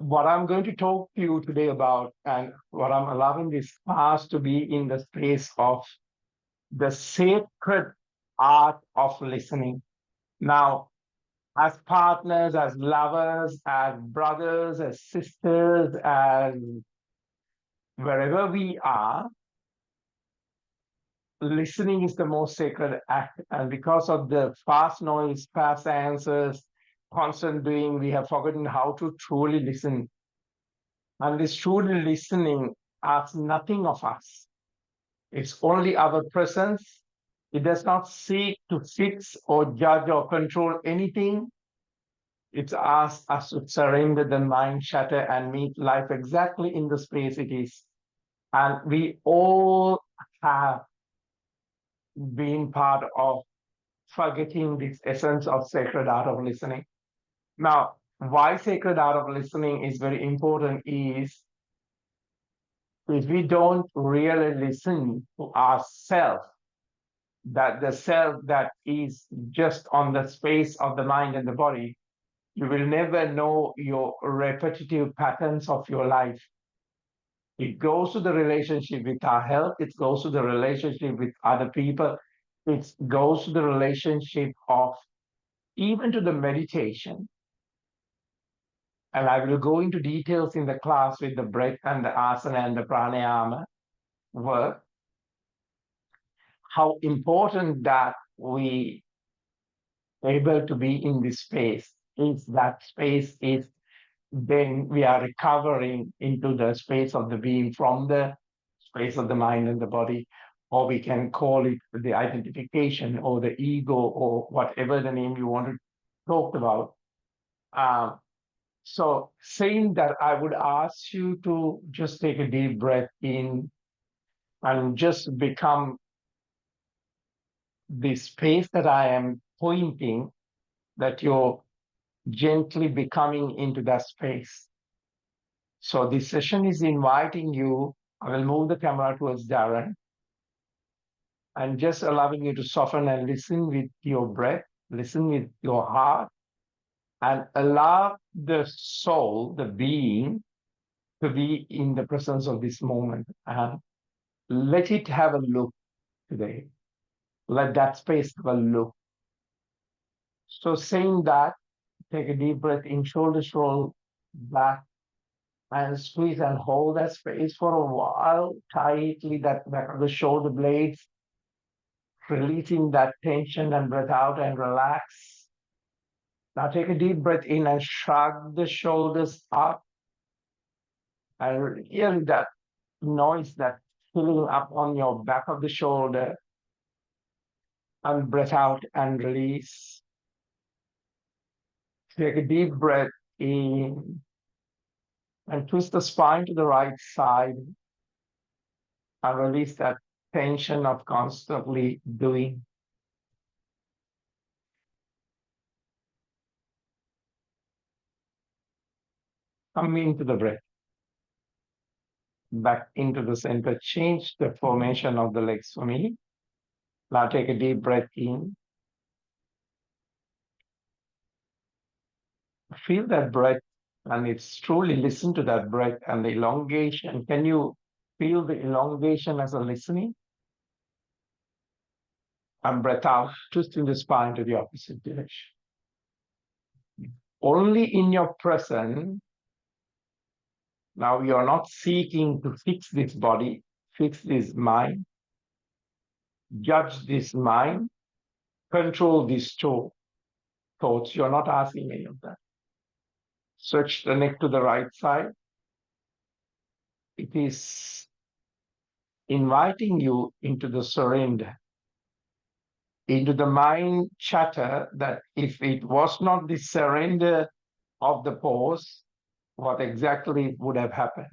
what I'm going to talk to you today about, and what I'm allowing this class to be in the space of the sacred art of listening. Now, as partners, as lovers, as brothers, as sisters, as wherever we are, listening is the most sacred act. And because of the fast noise, fast answers, constant doing, we have forgotten how to truly listen. And this truly listening asks nothing of us. It's only our presence. It does not seek to fix or judge or control anything. It asks us to surrender the mind, shatter, and meet life exactly in the space it is. And we all have been part of forgetting this essence of sacred art of listening. Now, why sacred art of listening is very important is if we don't really listen to ourselves, that the self that is just on the space of the mind and the body, you will never know your repetitive patterns of your life. It goes to the relationship with our health, it goes to the relationship with other people, it goes to the relationship of even to the meditation. And I will go into details in the class with the breath and the asana and the pranayama work, how important that we able to be in this space. Is that space is then we are recovering into the space of the being from the space of the mind and the body, or we can call it the identification or the ego or whatever the name you want to talk about. So saying that, I would ask you to just take a deep breath in and just become the space that I am pointing, that you're gently becoming into that space. So this session is inviting you. I will move the camera towards Darren and just allowing you to soften and listen with your breath, listen with your heart, and allow the soul, the being, to be in the presence of this moment. And let it have a look today. Let that space have a look. So saying that, take a deep breath in, shoulders roll back, and squeeze and hold that space for a while, tightly that back of the shoulder blades, releasing that tension, and breath out and relax. Now take a deep breath in and shrug the shoulders up, and hear that noise that filling up on your back of the shoulder, and breath out and release. Take a deep breath in and twist the spine to the right side and release that tension of constantly doing. Come into the breath, back into the center. Change the formation of the legs for me. Now take a deep breath in. Feel that breath, and it's truly listen to that breath and the elongation. Can you feel the elongation as a listening? And breath out, twisting the spine to the opposite direction. Only in your present, now you are not seeking to fix this body, fix this mind, judge this mind, control these thoughts. You're not asking any of that. Stretch the neck to the right side. It is inviting you into the surrender, into the mind chatter, that if it was not the surrender of the pause, what exactly would have happened?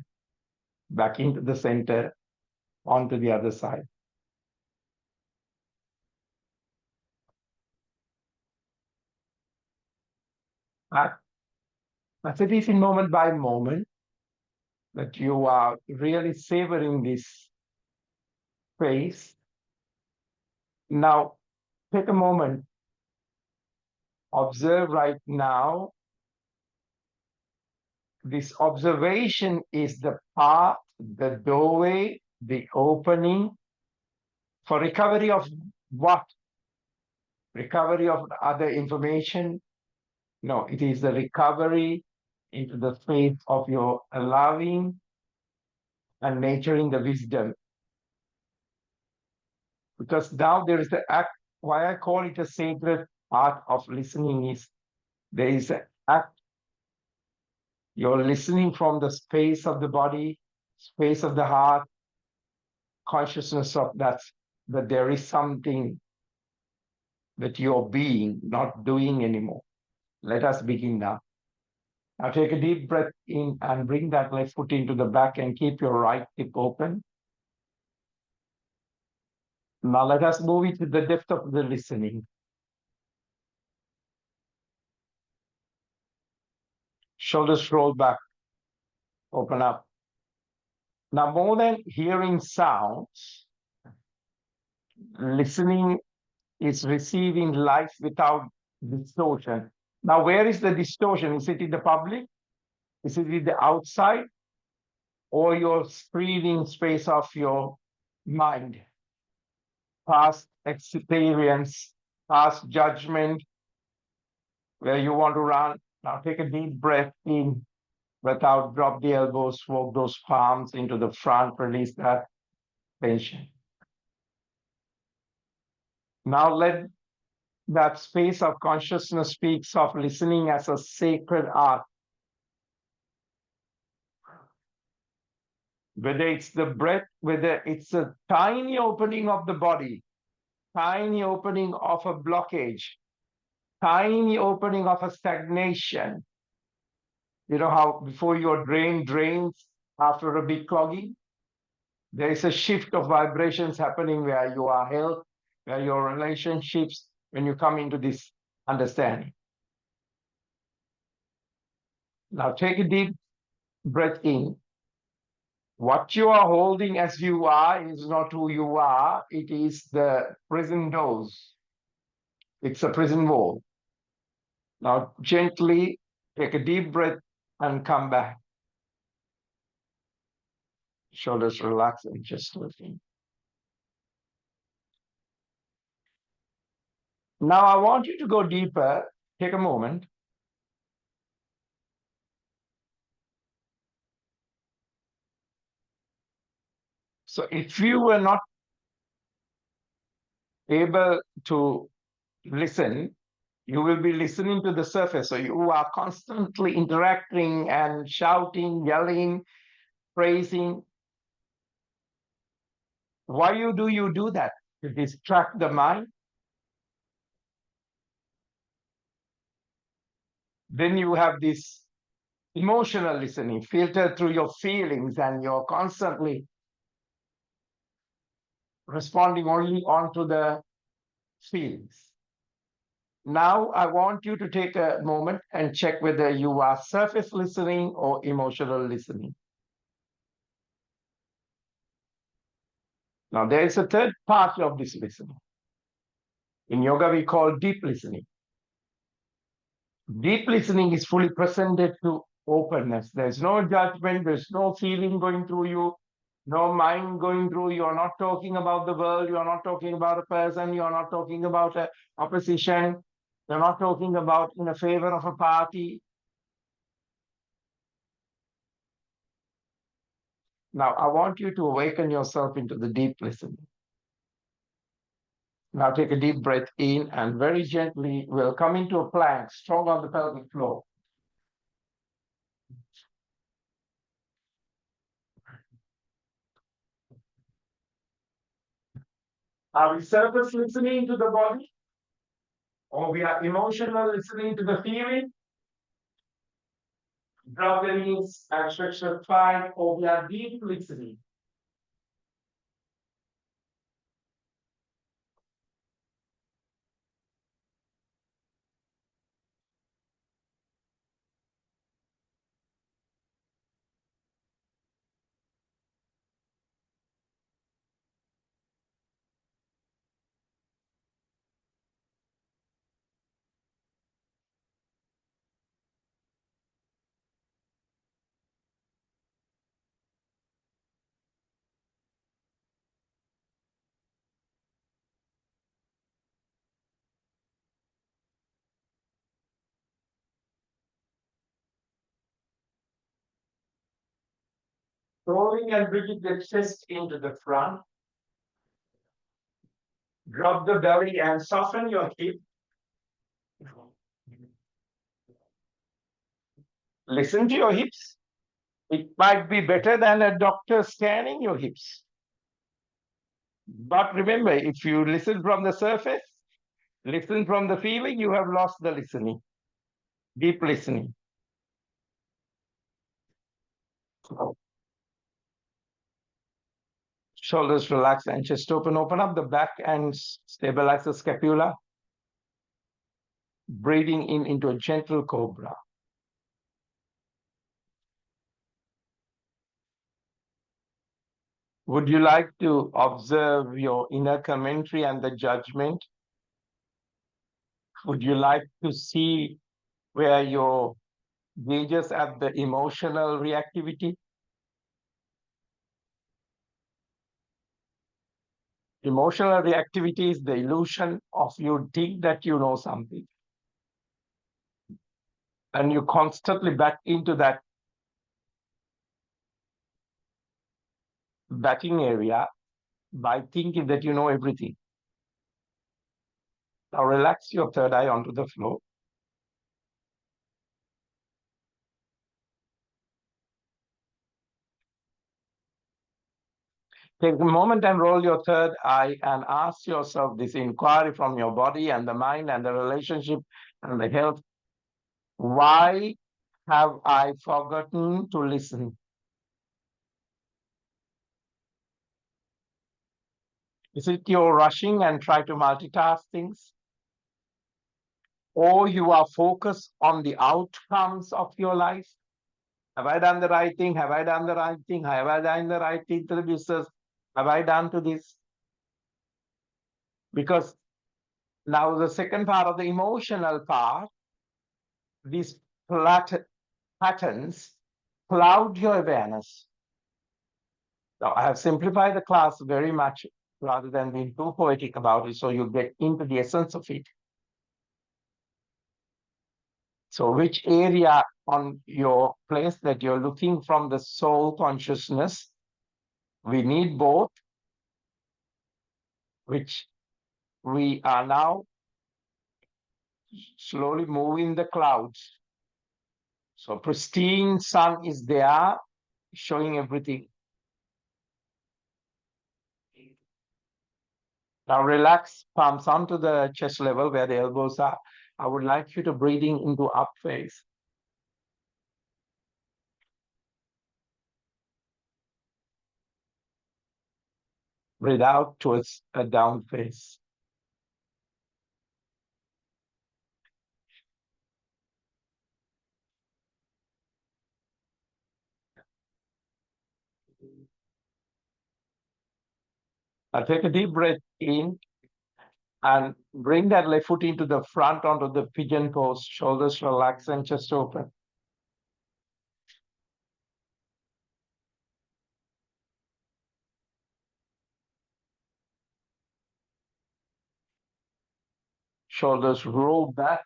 Back into the center, onto the other side. As it is in moment by moment, that you are really savoring this space. Now, take a moment, observe right now this observation is the path, the doorway, the opening for recovery of what? Recovery of other information? No, it is the recovery into the space of your allowing and nurturing the wisdom. Because now there is the act, why I call it a sacred art of listening is there is an act. You're listening from the space of the body, space of the heart, consciousness of that there is something that you're being, not doing anymore. Let us begin now. Now take a deep breath in and bring that left foot into the back and keep your right hip open. Now let us move into the depth of the listening. Shoulders roll back, open up. Now more than hearing sounds, listening is receiving life without distortion. Now where is the distortion? Is it in the public? Is it in the outside? Or your breathing space of your mind? Past experience, past judgment, where you want to run. Now take a deep breath in, breath out, drop the elbows, walk those palms into the front, release that tension. Now let that space of consciousness speaks of listening as a sacred art. Whether it's the breath, whether it's a tiny opening of the body, tiny opening of a blockage, tiny opening of a stagnation. You know how before your drain drains after a big clogging? There is a shift of vibrations happening where you are held, where your relationships, when you come into this understanding. Now take a deep breath in. What you are holding as you are is not who you are. It is the prison doors. It's a prison wall. Now gently take a deep breath and come back. Shoulders relax and just listen. Now I want you to go deeper. Take a moment. So if you were not able to listen, you will be listening to the surface. So you are constantly interacting and shouting, yelling, praising. Why do you do that? To distract the mind? Then you have this emotional listening filtered through your feelings, and you're constantly responding only onto the feelings. Now I want you to take a moment and check whether you are surface listening or emotional listening. Now there is a third part of this listening. In yoga, we call deep listening. Deep listening is fully presented to openness. There's no judgment, there's no feeling going through you, no mind going through. You're not talking about the world, you're not talking about a person, you're not talking about an opposition, you're not talking about in a favor of a party. Now, I want you to awaken yourself into the deep listening. Now take a deep breath in and very gently we'll come into a plank, strong on the pelvic floor. Are we surface listening to the body? Or we are emotional listening to the feeling? Drop the knees and stretch the spine, or we are deep listening. Rolling and bringing the chest into the front. Drop the belly and soften your hip. Listen to your hips. It might be better than a doctor scanning your hips. But remember, if you listen from the surface, listen from the feeling, you have lost the listening, deep listening. Shoulders relax and chest open. Open up the back and stabilize the scapula. Breathing in into a gentle cobra. Would you like to observe your inner commentary and the judgment? Would you like to see where your gauges at the emotional reactivity? Emotional reactivity is the illusion of you think that you know something. And you constantly back into that backing area by thinking that you know everything. Now relax your third eye onto the floor. Take a moment and roll your third eye and ask yourself this inquiry from your body and the mind and the relationship and the health. Why have I forgotten to listen? Is it you're rushing and try to multitask things? Or you are focused on the outcomes of your life? Have I done the right thing? Have I done the right thing? Have I done the right thing to the business? Have I done to this? Because now the second part of the emotional part, these patterns cloud your awareness. Now, I have simplified the class very much rather than being too poetic about it, so you get into the essence of it. So which area on your place that you're looking from the soul consciousness? We need both, which we are now slowly moving the clouds. So pristine sun is there, showing everything. Now relax, palms onto the chest level where the elbows are. I would like you to breathing into up phase. Breathe out towards a down phase. Now take a deep breath in and bring that left foot into the front onto the pigeon pose. Shoulders relax and chest open. Shoulders roll back,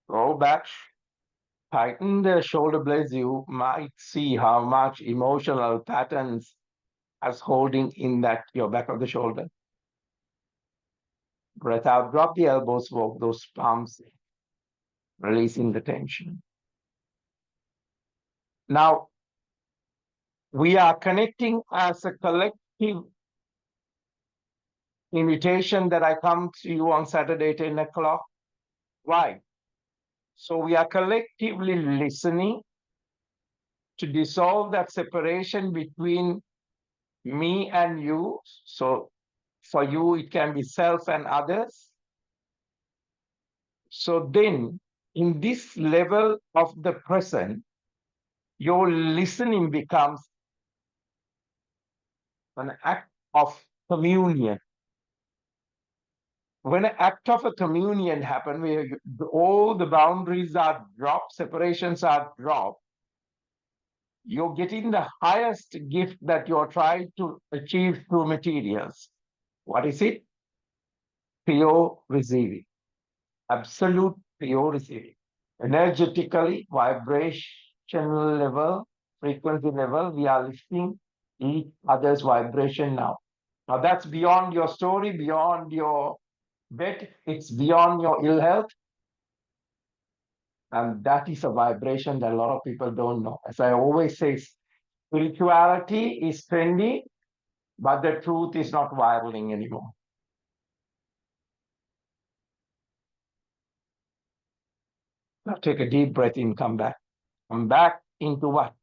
roll back. Tighten the shoulder blades. You might see how much emotional patterns as holding in that your back of the shoulder. Breath out, drop the elbows, walk those palms, releasing the tension. Now, we are connecting as a collective invitation that I come to you on Saturday, 10 o'clock. Why? So we are collectively listening to dissolve that separation between me and you. So for you, it can be self and others. So then, in this level of the present, your listening becomes an act of communion. When an act of a communion happens, where all the boundaries are dropped, separations are dropped, you're getting the highest gift that you're trying to achieve through materials. What is it? Pure receiving, absolute pure receiving. Energetically, vibrational level, frequency level. We are lifting each other's vibration now. Now that's beyond your story, beyond your bed. It's beyond your ill health. And that is a vibration that a lot of people don't know. As I always say, spirituality is trendy, but the truth is not vibrating anymore. Now take a deep breath in, come back. Come back into what?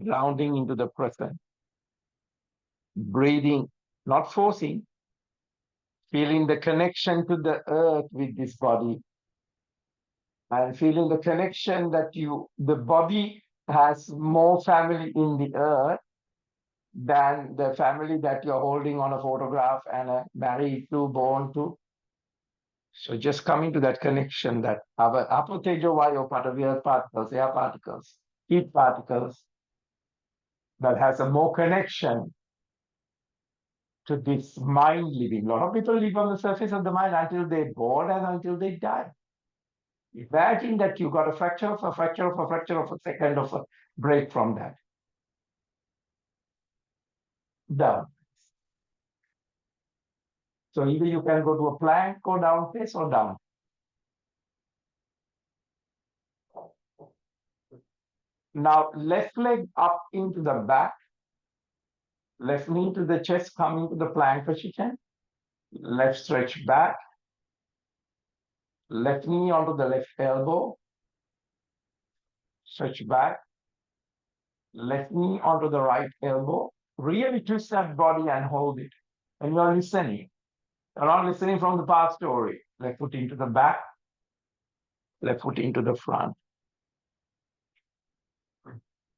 Grounding into the present. Breathing, not forcing. Feeling the connection to the earth with this body. And feeling the connection that the body has more family in the earth than the family that you're holding on a photograph and are married to, born to. So just coming to that connection that our apotejo vayo earth particles, air particles, heat particles, that has a more connection to this mind living. A lot of people live on the surface of the mind until they're bored and until they die. Imagine that you got a fraction of a fraction of a fraction of a second of a break from that. Down. So either you can go to a plank, go down face or down. Now left leg up into the back, left knee to the chest, coming to the plank position, left stretch back, left knee onto the left elbow, stretch back, left knee onto the right elbow. Really twist that body and hold it. And you're listening. You're not listening from the past story. Left foot into the back, left foot into the front.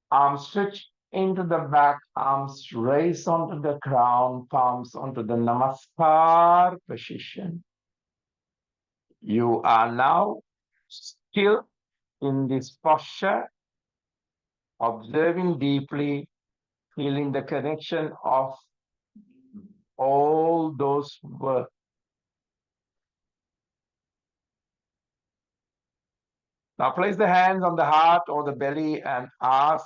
Arms stretch into the back, arms raise onto the ground, palms onto the namaskar position. You are now still in this posture, observing deeply, feeling the connection of all those words. Now place the hands on the heart or the belly and ask,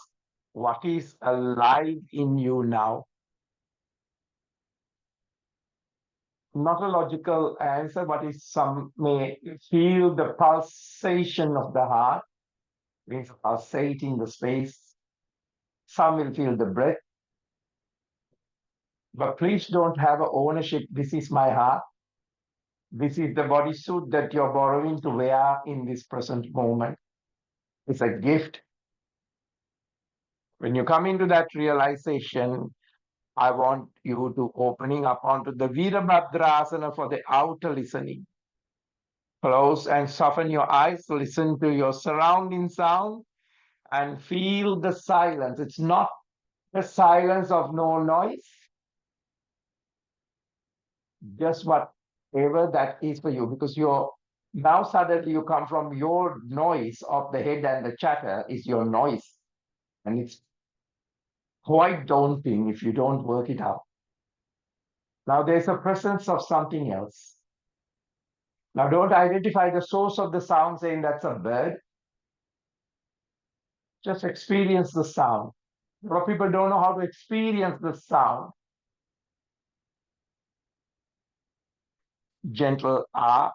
what is alive in you now? Not a logical answer, but some may feel the pulsation of the heart, means pulsating the space. Some will feel the breath. But please don't have a ownership. This is my heart. This is the bodysuit that you're borrowing to wear in this present moment. It's a gift. When you come into that realization, I want you to opening up onto the Virabhadrasana for the outer listening. Close and soften your eyes, listen to your surrounding sound and feel the silence. It's not the silence of no noise, just whatever that is for you, because now suddenly you come from your noise of the head and the chatter is your noise. And it's quite daunting if you don't work it out. Now there's a presence of something else. Now don't identify the source of the sound saying that's a bird. Just experience the sound. A lot of people don't know how to experience the sound. Gentle ah.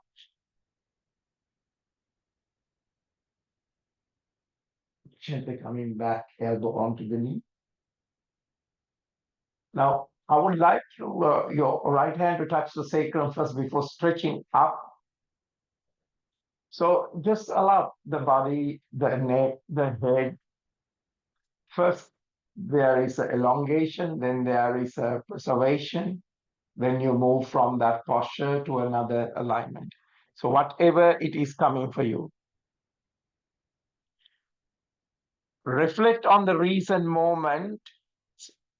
Gently coming back, elbow onto the knee. Now, I would like to your right hand to touch the sacrum first before stretching up. So just allow the body, the neck, the head. First, there is an elongation, then there is a preservation. Then you move from that posture to another alignment. So whatever it is coming for you. Reflect on the recent moment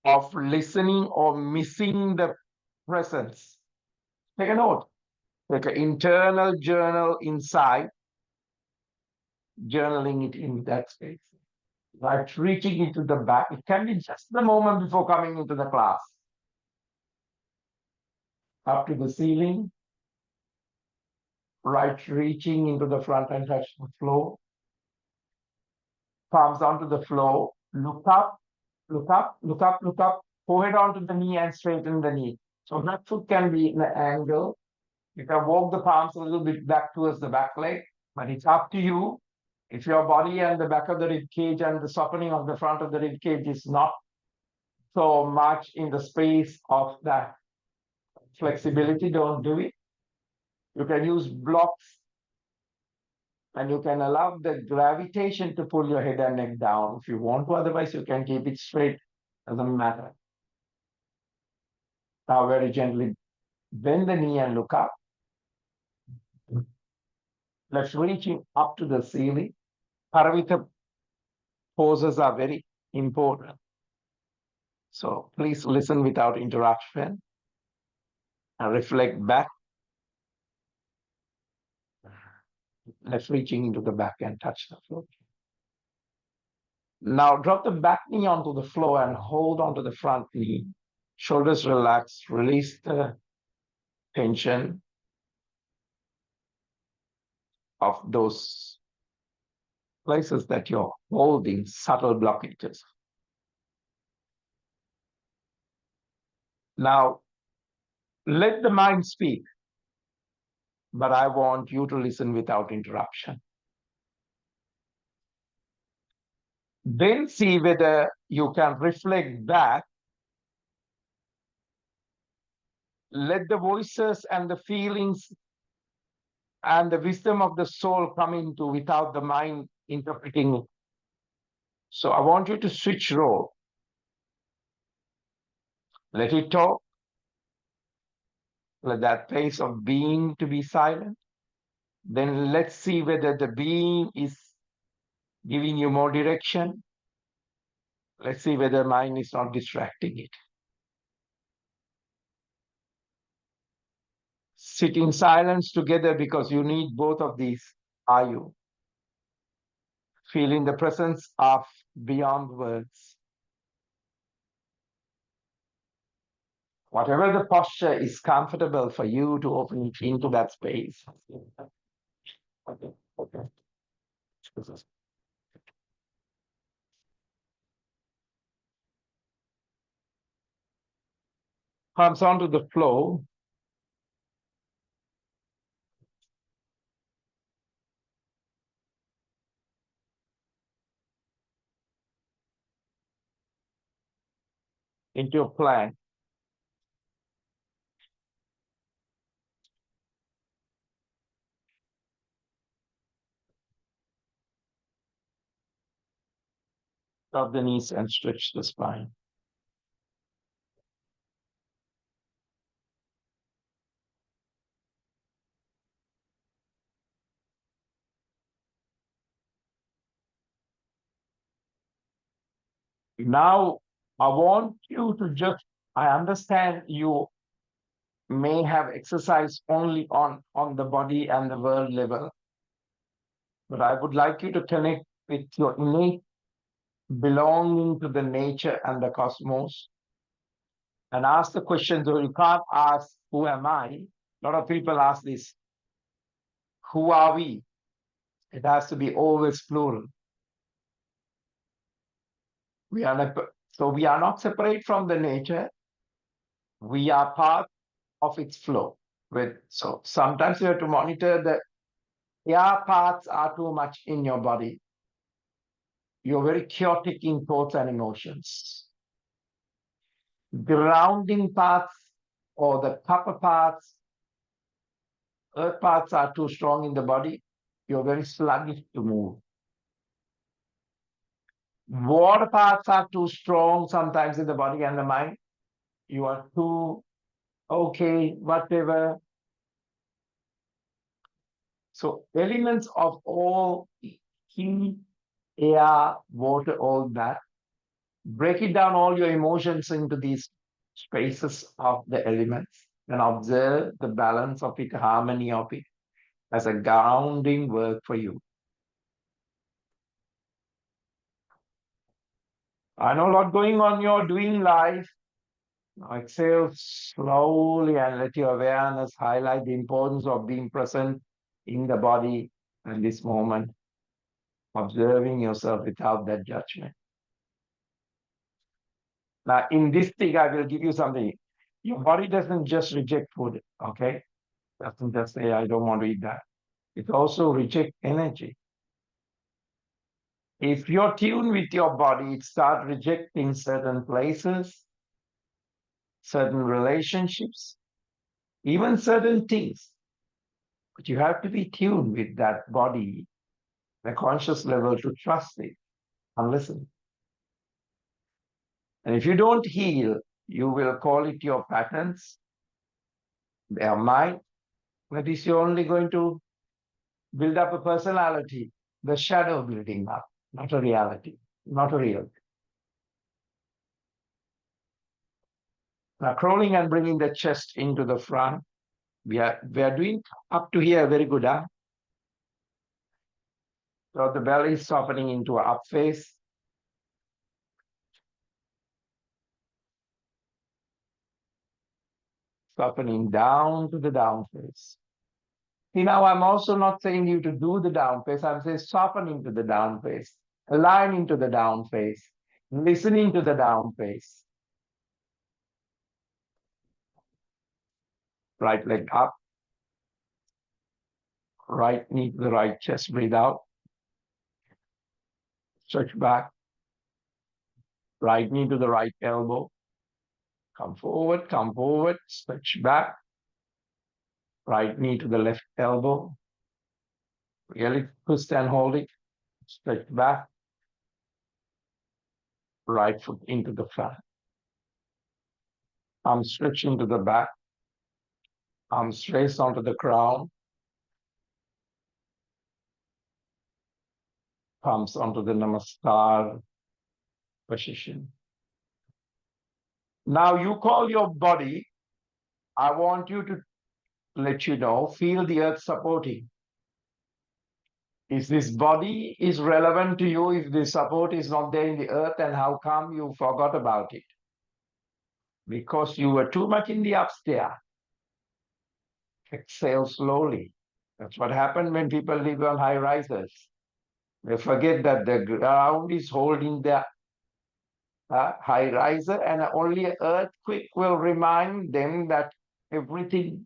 of listening or missing the presence. Take a note. Take an internal journal inside, journaling it in that space. Like reaching into the back. It can be just the moment before coming into the class. Up to the ceiling. Right reaching into the front and touch the floor. palms onto the floor. Look up, look up, look up, look up. Forehead onto the knee and straighten the knee. So left foot can be in an angle. You can walk the palms a little bit back towards the back leg, but it's up to you. If your body and the back of the rib cage and the softening of the front of the rib cage is not so much in the space of that flexibility, don't do it. You can use blocks and you can allow the gravitation to pull your head and neck down if you want to. Otherwise, you can keep it straight. Doesn't matter. Now, very gently bend the knee and look up. Let's reaching up to the ceiling. Paravita poses are very important. So please listen without interruption and reflect back. Let's reaching into the back and touch the floor. Now drop the back knee onto the floor and hold onto the front knee. Shoulders relaxed, release the tension of those places that you're holding, subtle blockages. Now, let the mind speak, but I want you to listen without interruption. Then see whether you can reflect back. Let the voices and the feelings and the wisdom of the soul come into without the mind interpreting it. So I want you to switch role. Let it talk. Let that place of being to be silent. Then let's see whether the being is giving you more direction. Let's see whether mind is not distracting it. Sit in silence together because you need both of these. Are you feeling the presence of beyond words? Whatever the posture is comfortable for you to open it into that space. Okay. Palms onto the floor. Into a plank. Drop the knees and stretch the spine. Now, I want you to just, I understand you may have exercised only on the body and the world level, but I would like you to connect with your innate belonging to the nature and the cosmos and ask the question, though you can't ask, who am I? A lot of people ask this, who are we? It has to be always plural. We are not separate from the nature. We are part of its flow. So sometimes you have to monitor the air parts are too much in your body. You're very chaotic in thoughts and emotions. Grounding parts or the copper parts, earth parts are too strong in the body. You're very sluggish to move. Water parts are too strong sometimes in the body and the mind. You are too okay, whatever. So elements of all heat, air, water, all that. Break it down, all your emotions into these spaces of the elements and observe the balance of it, harmony of it as a grounding work for you. I know a lot going on, you're doing life. Now exhale slowly and let your awareness highlight the importance of being present in the body at this moment. observing yourself without that judgment. Now, in this thing, I will give you something. Your body doesn't just reject food, okay? Doesn't just say, I don't want to eat that. It also rejects energy. If you're tuned with your body, it starts rejecting certain places, certain relationships, even certain things. But you have to be tuned with that body, the conscious level, to trust it and listen. And if you don't heal, you will call it your patterns, their mind. That is, you're only going to build up a personality, the shadow building up, not a reality, not a real. Now, crawling and bringing the chest into the front. We are doing up to here very good, huh? So the belly is softening into an up face. Softening down to the down face. See, now I'm also not saying you to do the down face. I'm saying softening to the down face, aligning to the down face, listening to the down face. Right leg up, right knee to the right chest, breathe out. Stretch back, right knee to the right elbow. Come forward, stretch back. Right knee to the left elbow. Really twist and hold it. Stretch back. Right foot into the front. Arms stretching to the back. Arms raised onto the crown. Palms onto the Namaskar position. Now you call your body. I want you to let you know, feel the earth supporting. Is this body is relevant to you if the support is not there in the earth, and how come you forgot about it? Because you were too much in the upstairs. Exhale slowly. That's what happened when people live on high rises. They forget that the ground is holding the high riser, and only an earthquake will remind them that everything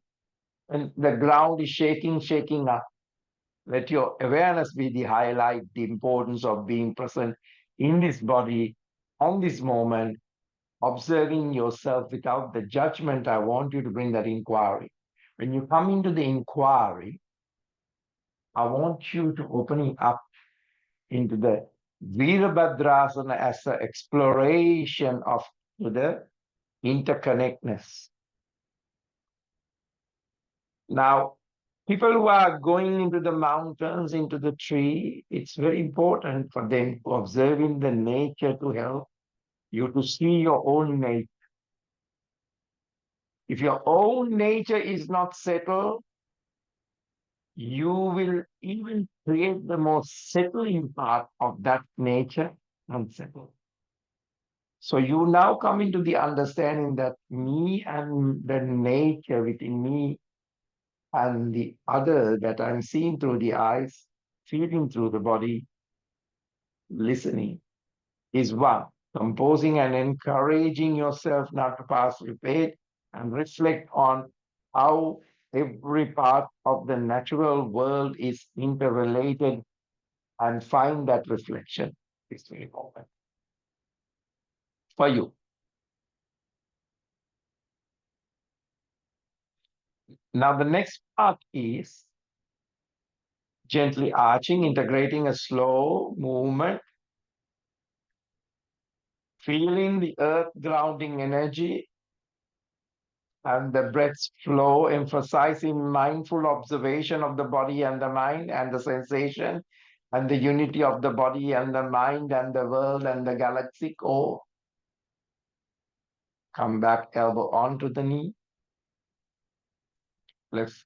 and the ground is shaking up. Let your awareness be the highlight, the importance of being present in this body, on this moment, observing yourself without the judgment. I want you to bring that inquiry. When you come into the inquiry, I want you to opening up into the Virabhadrasana as an exploration of the interconnectedness. Now, people who are going into the mountains, into the tree, it's very important for them to observe in the nature to help you to see your own nature. If your own nature is not settled, you will even create the most settling part of that nature unsettled. So you now come into the understanding that me and the nature within me and the other that I'm seeing through the eyes, feeling through the body, listening, is one. Composing and encouraging yourself not to pass repeat and reflect on how every part of the natural world is interrelated, and find that reflection is very important for you. Now, the next part is gently arching, integrating a slow movement, feeling the earth grounding energy and the breath's flow, emphasizing mindful observation of the body and the mind and the sensation and the unity of the body and the mind and the world and the galaxy core. Come back, elbow onto the knee. Let's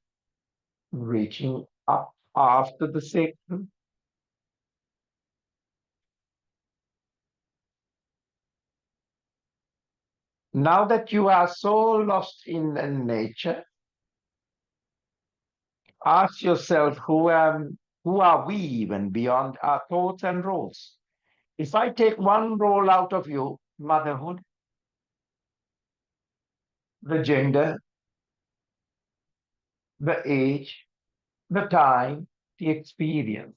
reaching up after the sacrum. Now that you are so lost in the nature, ask yourself, who am Who are we even beyond our thoughts and roles? If I take one role out of you, motherhood, the gender, the age, the time, the experience,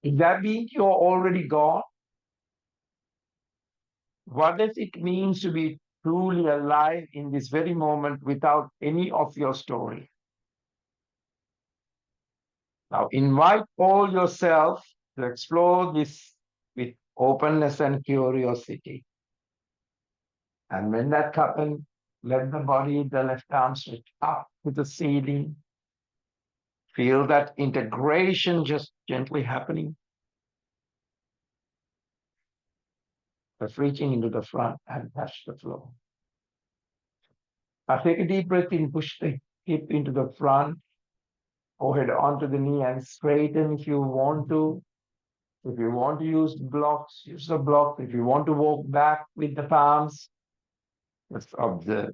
does that mean you're already gone? What does it mean to be truly alive in this very moment without any of your story? Now, invite all yourself to explore this with openness and curiosity. And when that happens, let the body, the left arm stretch up to the ceiling. Feel that integration just gently happening. Just reaching into the front and touch the floor. Now take a deep breath in, push the hip into the front, forehead onto the knee and straighten if you want to. If you want to use blocks, use the block. If you want to walk back with the palms, just observe.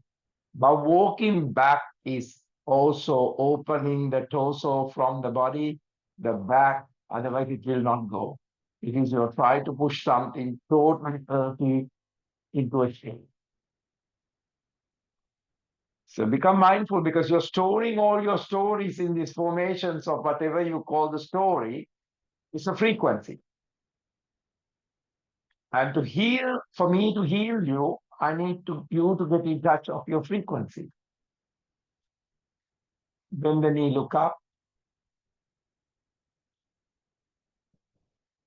But walking back is also opening the torso from the body, the back, otherwise it will not go. It is your try to push something totally earthy into a shape. So become mindful because you're storing all your stories in these formations of whatever you call the story. It's a frequency. And to heal, for me to heal you, I need you to get in touch of your frequency. Bend the knee, look up.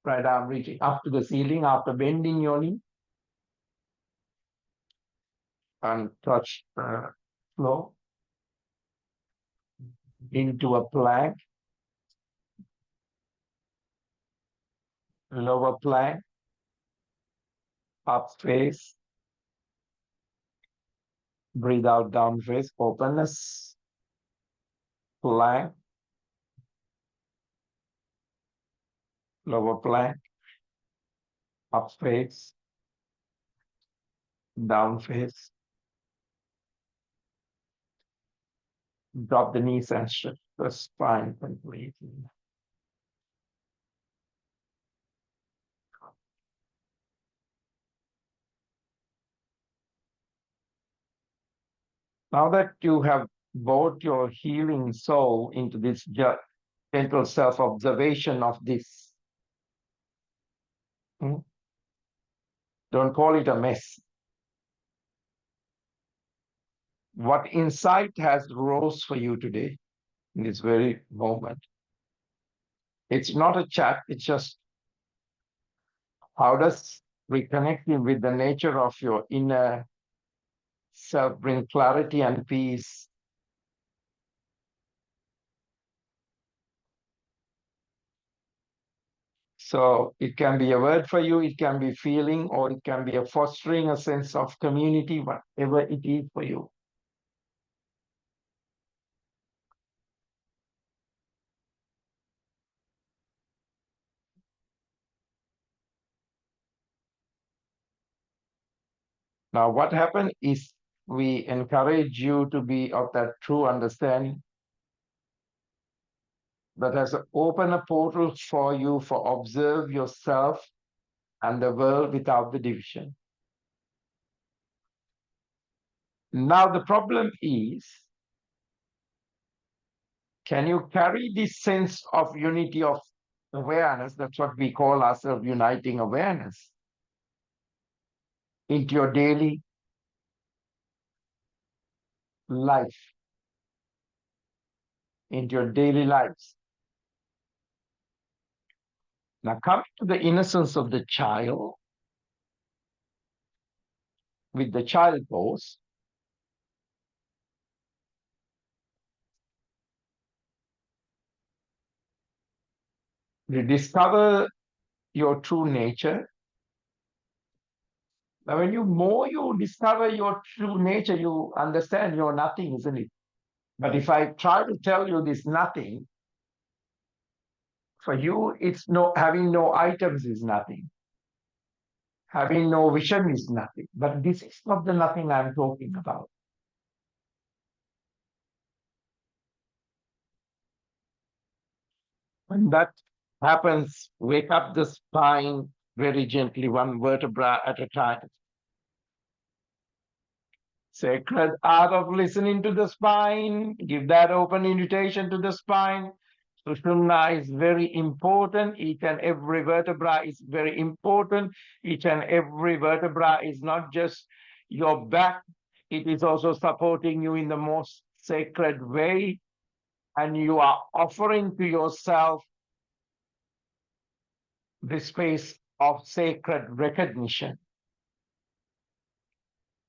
Right arm reaching up to the ceiling after bending your knee. And touch the floor. Into a plank. Lower plank. Up face. Breathe out, down face. Openness. Plank. Lower plank. Up face. Down face. Drop the knees and stretch the spine completely. Now that you have brought your healing soul into this gentle self-observation of this, don't call it a mess. What insight has rose for you today in this very moment? It's not a chat, it's just how does reconnecting with the nature of your inner self bring clarity and peace? So it can be a word for you, it can be feeling, or it can be a fostering a sense of community, whatever it is for you. Now, what happened is we encourage you to be of that true understanding that has opened a portal for you for observe yourself and the world without the division. Now, the problem is, can you carry this sense of unity of awareness? That's what we call ourselves uniting awareness into your daily life, into your daily lives. Now, come to the innocence of the child with the child pose. You discover your true nature. Now, when you discover your true nature, you understand you're nothing, isn't it? But if I try to tell you this nothing, for you, it's no having no items is nothing. Having no vision is nothing. But this is not the nothing I'm talking about. When that happens, wake up the spine very gently, one vertebra at a time. Sacred art of listening to the spine. Give that open invitation to the spine. Sushumna is very important. Each and every vertebra is very important. Each and every vertebra is not just your back, it is also supporting you in the most sacred way. And you are offering to yourself the space of sacred recognition.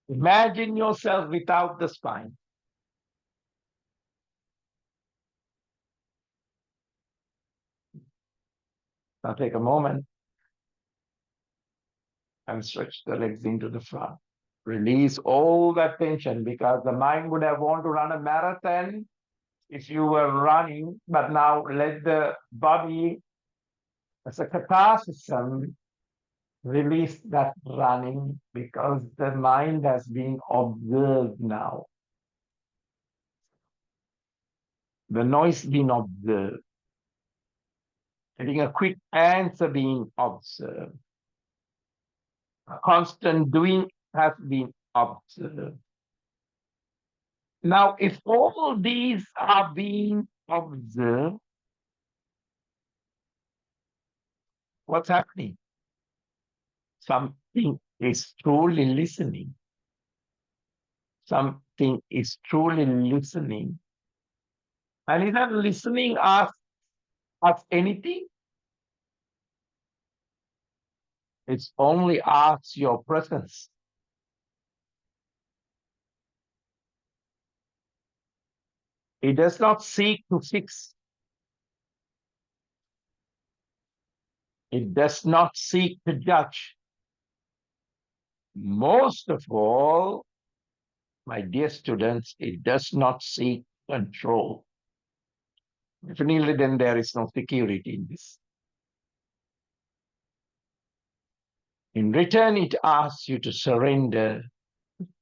Imagine yourself without the spine. Now take a moment and stretch the legs into the front. Release all that tension, because the mind would have wanted to run a marathon if you were running, but now let the body, as a catharsis, release that running, because the mind has been observed now. The noise being observed. Getting a quick answer being observed. A constant doing has been observed. Now, if all these are being observed, what's happening? Something is truly listening. Something is truly listening. And is that listening asks us anything? It's only asks your presence. It does not seek to fix. It does not seek to judge. Most of all, my dear students, it does not seek control. Definitely, then there is no security in this. In return, it asks you to surrender,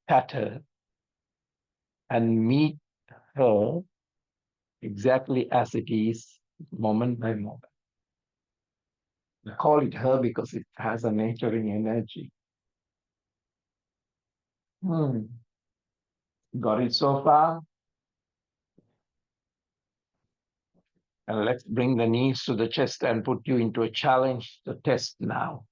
patter, and meet her exactly as it is, moment by moment. I call it her because it has a nurturing energy. Got it so far? And let's bring the knees to the chest and put you into a challenge, the test now.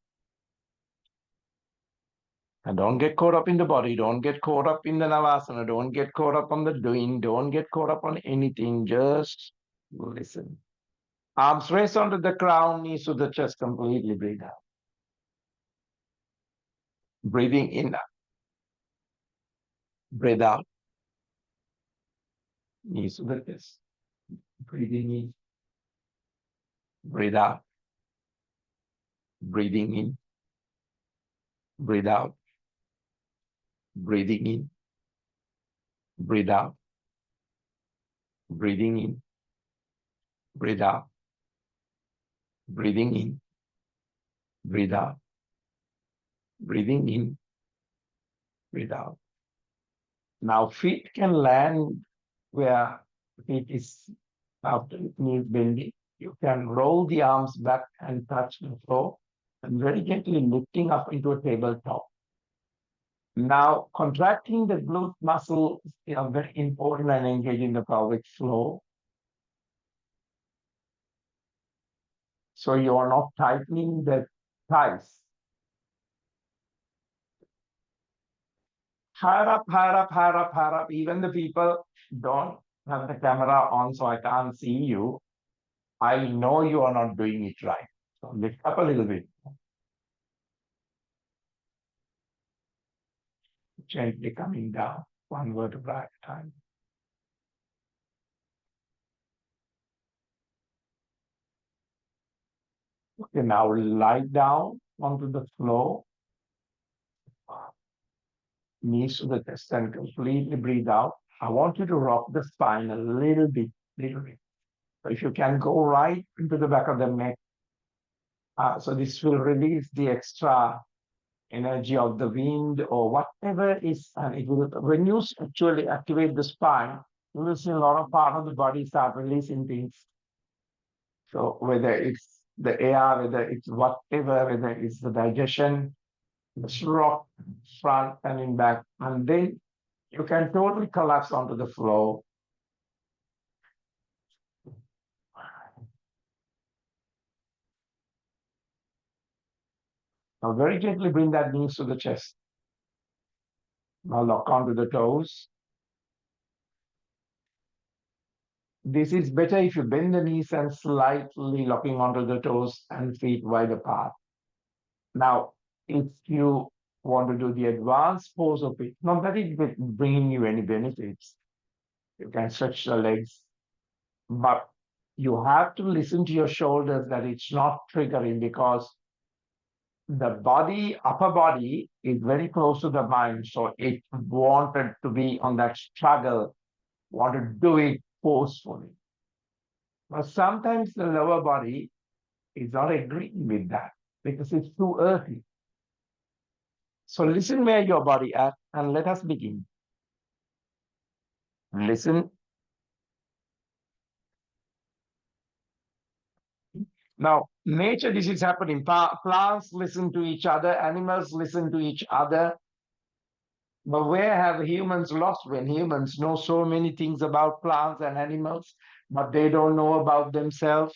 And don't get caught up in the body. Don't get caught up in the Navasana. Don't get caught up on the doing. Don't get caught up on anything. Just listen. Arms raised onto the crown, knees to the chest, completely breathe out. Breathing in, breathe out. Knees to the chest. Breathing in, breathe out. Breathing in, breathe out. Breathing in, breathe out. Breathing in, breathe out. Breathing in, breathe out. Breathing in, breathe out. Now feet can land where feet is after knees bending. You can roll the arms back and touch the floor, and very gently lifting up into a tabletop. Now contracting the glute muscle is very important and engaging the pelvic floor. So you are not tightening the thighs. Higher up, higher up, higher up, higher up. Even the people don't have the camera on, so I can't see you. I know you are not doing it right. So lift up a little bit. Gently coming down, one vertebra at a time. Okay, now lie down onto the floor. Knees to the chest and completely breathe out. I want you to rock the spine a little bit, little bit. So if you can go right into the back of the neck. So this will release the extra energy of the wind or whatever is, and it will, when you actually activate the spine, you will see a lot of part of the body start releasing things. So whether it's the air, whether it's whatever, whether it's the digestion, just rock front and in back, and then you can totally collapse onto the floor. Now very gently bring that knees to the chest. Now lock onto the toes. This is better if you bend the knees and slightly locking onto the toes and feet wide apart. Now, if you want to do the advanced pose of it, not that it's bringing you any benefits, you can stretch the legs, but you have to listen to your shoulders that it's not triggering, because the body, upper body, is very close to the mind. So it wanted to be on that struggle, want to do it forcefully. But sometimes the lower body is not agreeing with that because it's too earthy. So listen where your body at, and let us begin. Listen. Now, nature, this is happening. Plants listen to each other, animals listen to each other. But where have humans lost when humans know so many things about plants and animals, but they don't know about themselves?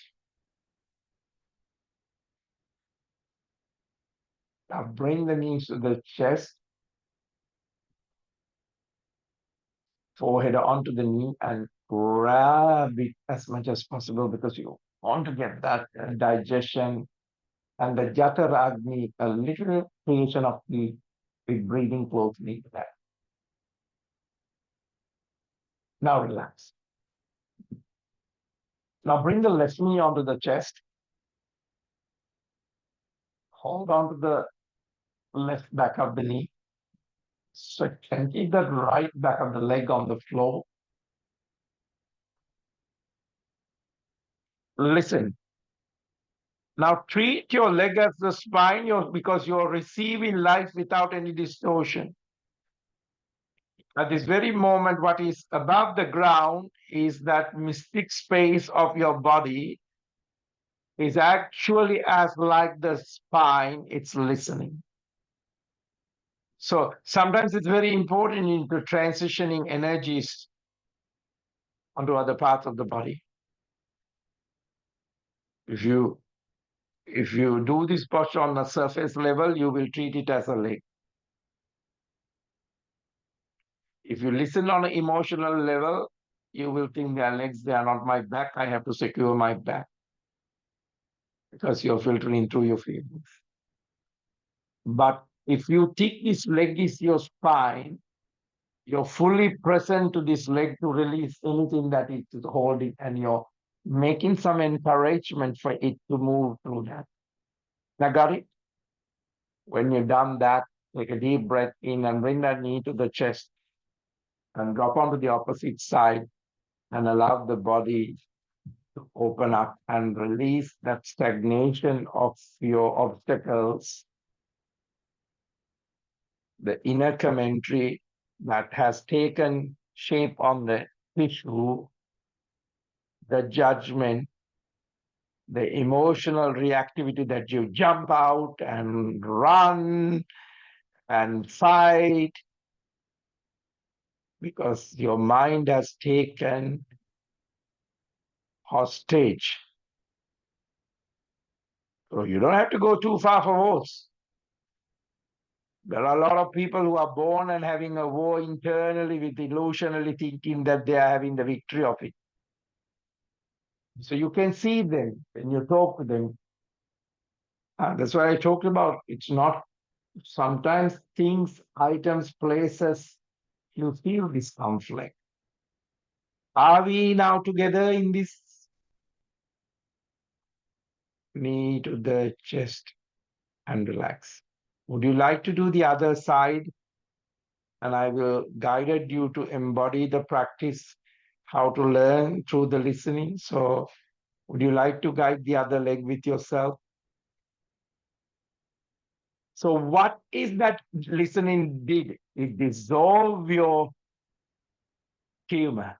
Now bring the knees to the chest, forehead onto the knee, and grab it as much as possible, because you want to get that digestion and the Jata Ragni, a little creation of the with breathing closely to that. Now relax. Now bring the left knee onto the chest. Hold on to the left back of the knee. So and keep that right back of the leg on the floor. Listen. Now treat your leg as the spine, because you're receiving life without any distortion. At this very moment, what is above the ground is that mystic space of your body is actually as like the spine, it's listening. So sometimes it's very important into transitioning energies onto other parts of the body. If you do this posture on the surface level, you will treat it as a leg. If you listen on an emotional level, you will think they are legs, they are not my back, I have to secure my back, because you're filtering through your feelings. But if you think this leg is your spine, you're fully present to this leg to release anything that it is holding, and you're making some encouragement for it to move through that. Now, got it? When you've done that, take a deep breath in and bring that knee to the chest and drop onto the opposite side and allow the body to open up and release that stagnation of your obstacles, the inner commentary that has taken shape on the tissue, the judgment, the emotional reactivity that you jump out and run and fight because your mind has taken hostage. So you don't have to go too far for wars. There are a lot of people who are born and having a war internally with illusionally thinking that they are having the victory of it. So you can see them when you talk to them. And that's why I talked about it's not sometimes things, items, places, you feel this conflict. Are we now together in this? Knee to the chest and relax. Would you like to do the other side? And I will guide you to embody the practice, how to learn through the listening. So would you like to guide the other leg with yourself? So what is that listening did? It dissolved your tumor.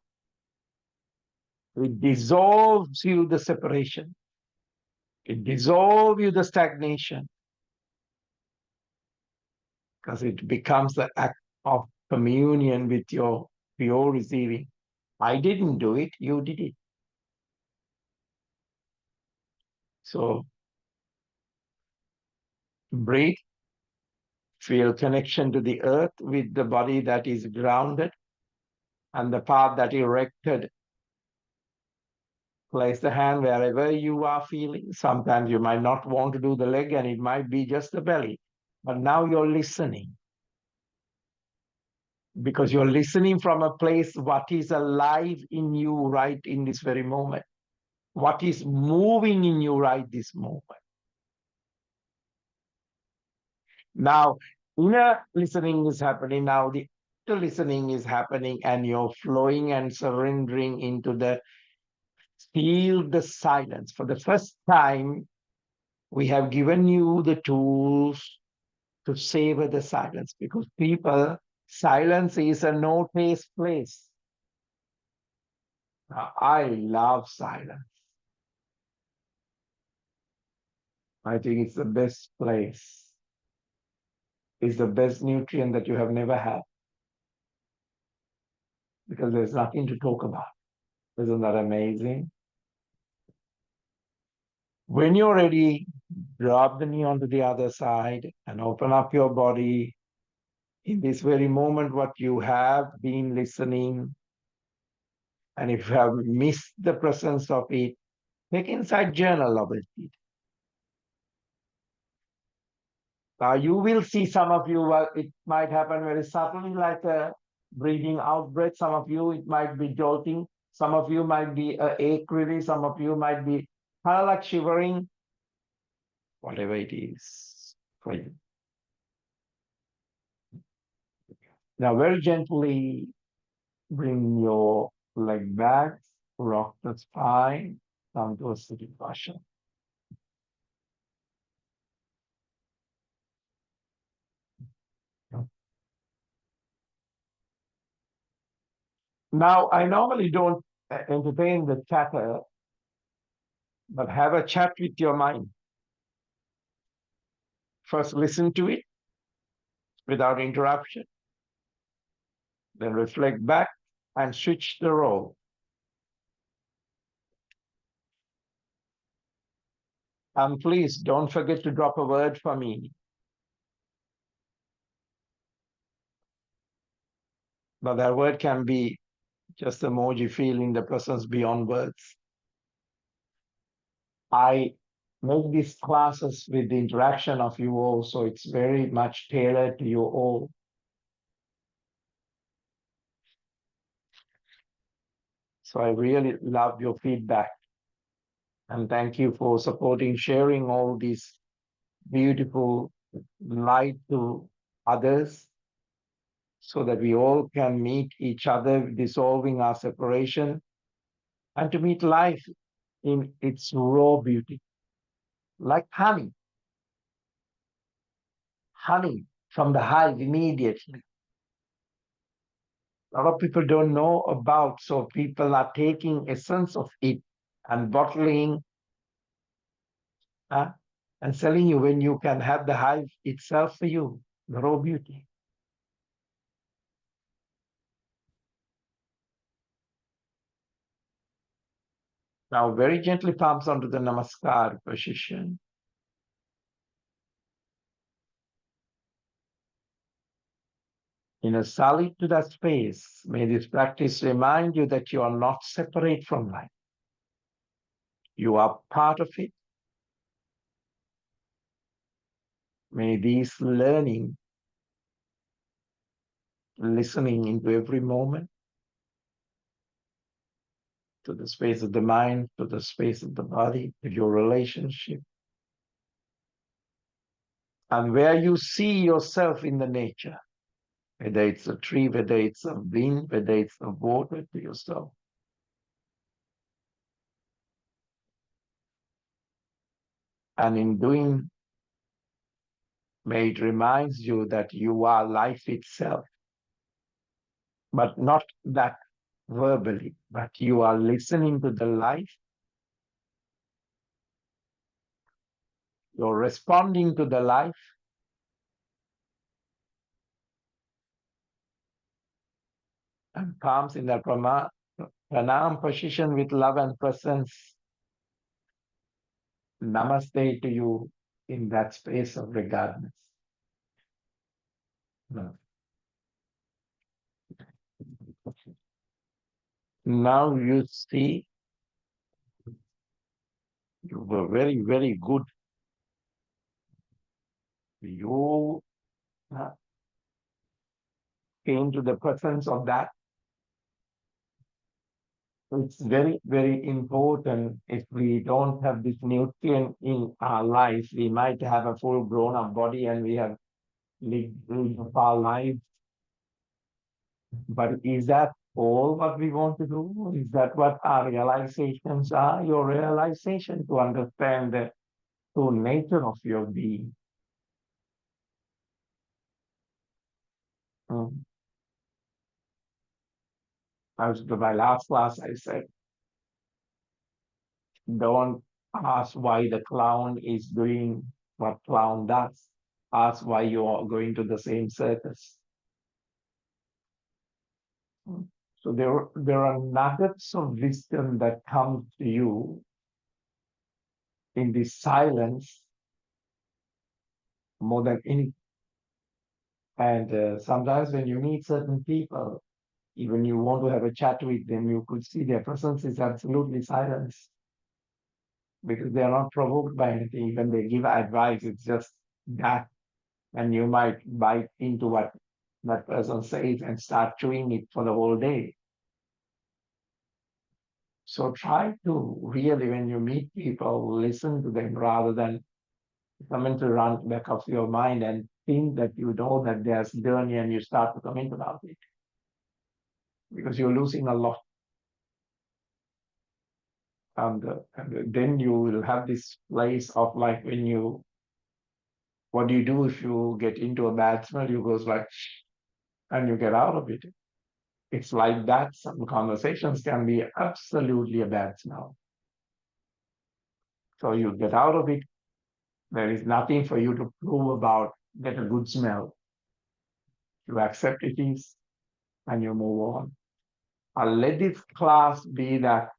It dissolves you the separation. It dissolves you the stagnation because it becomes the act of communion with your pure receiving. I didn't do it, you did it. So breathe, feel connection to the earth with the body that is grounded and the path that erected. Place the hand wherever you are feeling. Sometimes you might not want to do the leg and it might be just the belly. But now you're listening. Because you're listening from a place what is alive in you right in this very moment. What is moving in you right this moment. Now, inner listening is happening. Now the outer listening is happening and you're flowing and surrendering into the feel the silence. For the first time, we have given you the tools to savor the silence because people, silence is a no-taste place. I love silence. I think it's the best place. It's the best nutrient that you have never had because there's nothing to talk about. Isn't that amazing? When you're ready, drop the knee onto the other side and open up your body. In this very moment, what you have been listening, and if you have missed the presence of it, take inside journal of it. You will see some of you, it might happen very subtly, like a breathing out breath. Some of you, it might be jolting. Some of you might be ache release. Some of you might be kind of like shivering, whatever it is for you. Now, very gently bring your leg back, rock the spine, come to a sitting posture. Now, I normally don't entertain the chatter, but have a chat with your mind. First, listen to it without interruption. Then reflect back and switch the role. And please don't forget to drop a word for me. But that word can be just emoji feeling the presence beyond words. I make these classes with the interaction of you all, so it's very much tailored to you all. So I really love your feedback. And thank you for supporting, sharing all this beautiful light to others so that we all can meet each other, dissolving our separation, and to meet life in its raw beauty, like honey. Honey from the hive immediately. A lot of people don't know about, so people are taking essence of it and bottling and selling you when you can have the hive itself for you, the raw beauty. Now, very gently palms onto the Namaskar position. In a solid to that space, may this practice remind you that you are not separate from life. You are part of it. May this learning, listening into every moment, to the space of the mind, to the space of the body, to your relationship, and where you see yourself in the nature, whether it's a tree, whether it's a wind, whether it's the water, to yourself. And in doing, may it reminds you that you are life itself, but not that verbally, but you are listening to the life You're responding to the life. And comes in the pranam position with love and presence. Namaste to you in that space of regardless. No. Now you see, you were very, very good. You came to the presence of that. It's very, very important. If we don't have this nutrient in our life, we might have a full grown up body and we have lived our lives. But is that all what we want to do? Is that what our realizations are? Your realization to understand the true nature of your being. My last class, I said, don't ask why the clown is doing what clown does. Ask why you are going to the same circus. So there are nuggets of wisdom that come to you in this silence more than any. And sometimes when you meet certain people, even you want to have a chat with them, you could see their presence is absolutely silence because they are not provoked by anything. When they give advice, it's just that, and you might bite into what that person says and start chewing it for the whole day. So try to really, when you meet people, listen to them rather than coming to run back of your mind and think that you know that there's journey and you start to comment about it. Because you're losing a lot. And then you will have this place of like when you, what do you do if you get into a bad smell? You goes like, and you get out of it. It's like that. Some conversations can be absolutely a bad smell. So you get out of it. There is nothing for you to prove about get a good smell. You accept it is and you move on. I'll let this class be that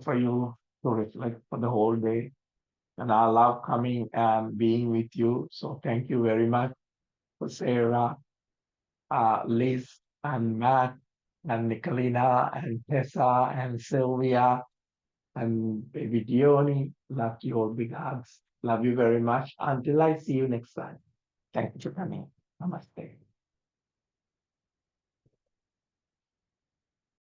for you to reflect for the whole day. And I love coming and being with you. So thank you very much for Sarah, Liz, and Matt, and Nicolina, and Tessa, and Sylvia, and baby Dione. Love you all big hugs. Love you very much. Until I see you next time. Thank you for coming. Namaste.